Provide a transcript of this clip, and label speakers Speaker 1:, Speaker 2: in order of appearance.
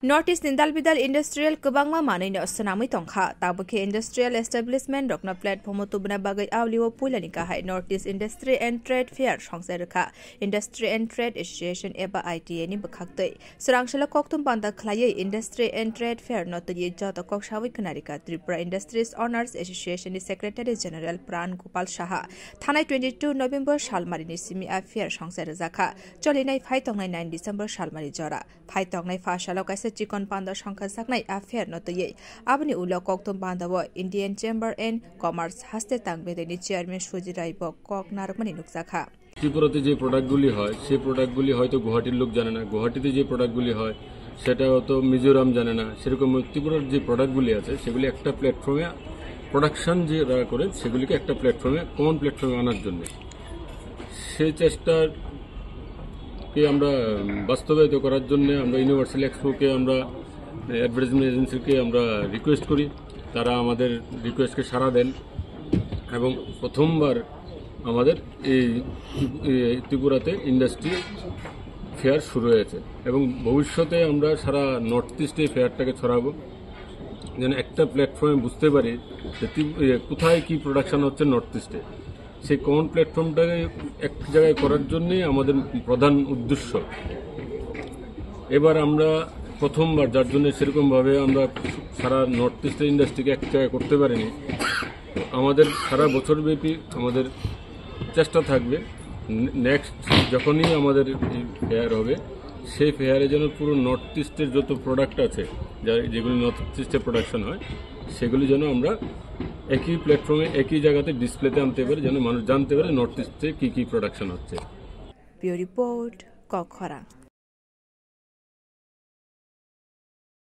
Speaker 1: North East Nindal Industrial Kubangma Manina Sanami Tongha, Tabuki Industrial Establishment, Dokna Platform Tubna Bagay Auliwo Pulanika High North East Industry and Trade Fair, Shongserka, Industry and Trade Association Eba ITA ni Bakakte, Sarangshala Koktum Panda Klaye Industry and Trade Fair, not the Jota Kokshawi Kanarika, Tripura Industries Honors Association Secretary General Pran Gopal Shaha, Thana 22 November Shalmarini Simi Affair Shongserzaka, Jolinai 5 December Shalmari Jora, 5 Fashalokasa. Chikon Panda Shankar Saknai affair not the Abani Ulo Koktum Panda Indian Chamber and Commerce Haste Tangbedi Chairman Shujirai Bok Kok Narmani Nuksaka.
Speaker 2: ত্রিপুরাতে যে প্রোডাক্টগুলি হয় সেই প্রোডাক্টগুলি হয়তো গুয়াহাটির লোক জানে না, গুয়াহাটিতে যে প্রোডাক্টগুলি হয় সেটা হয়তো মিজোরাম জানে না, সেরকম ত্রিপুরার যে প্রোডাক্টগুলি আছে সেগুলি একটা প্ল্যাটফর্মে প্রোডাকশন যে করে সেগুলিকে একটা প্ল্যাটফর্মে কমন প্ল্যাটফর্মে আনার জন্য সেই চেষ্টার আমরা বাস্তবায়িত করার জন্য আমরা ইউনিভার্সাল এক্সপোকে আমরা অ্যাডভার্টাইজমেন্ট এজেন্সিকে আমরা রিকোয়েস্ট করি, তারা আমাদের রিকোয়েস্টকে সাড়া দেন এবং প্রথমবার আমাদের এই ত্রিপুরাতে ইন্ডাস্ট্রি ফেয়ার শুরু হয়েছে এবং ভবিষ্যতে আমরা সারা নর্থ ইস্টে ফেয়ারটাকে ছড়াবো যেন একটা প্ল্যাটফর্মে বুঝতে পারি যে কোথায় কি প্রোডাকশন হচ্ছে নর্থ ইস্টে। সেই কমন প্ল্যাটফর্মটাকে এক জায়গায় করার জন্যই আমাদের প্রধান উদ্দেশ্য। এবার আমরা প্রথমবার যার জন্য সেরকমভাবে আমরা সারা নর্থ ইস্টের ইন্ডাস্ট্রিকে এক জায়গায় করতে পারিনি, আমাদের সারা বছরব্যাপী আমাদের চেষ্টা থাকবে নেক্সট যখনই আমাদের ফেয়ার হবে সেই ফেয়ারে যেন পুরো নর্থ ইস্টের যত প্রোডাক্ট আছে যেগুলি নর্থ ইস্টে প্রোডাকশন হয় সেগুলি যেন আমরা একই প্ল্যাটফর্মে একই জায়গাতে ডিসপ্লেতে আনতে পারি, যেন মানুষ জানতে পারে নর্থ ইস্টে কি কি প্রোডাকশন হচ্ছে।
Speaker 1: রিপোর্ট কখরা।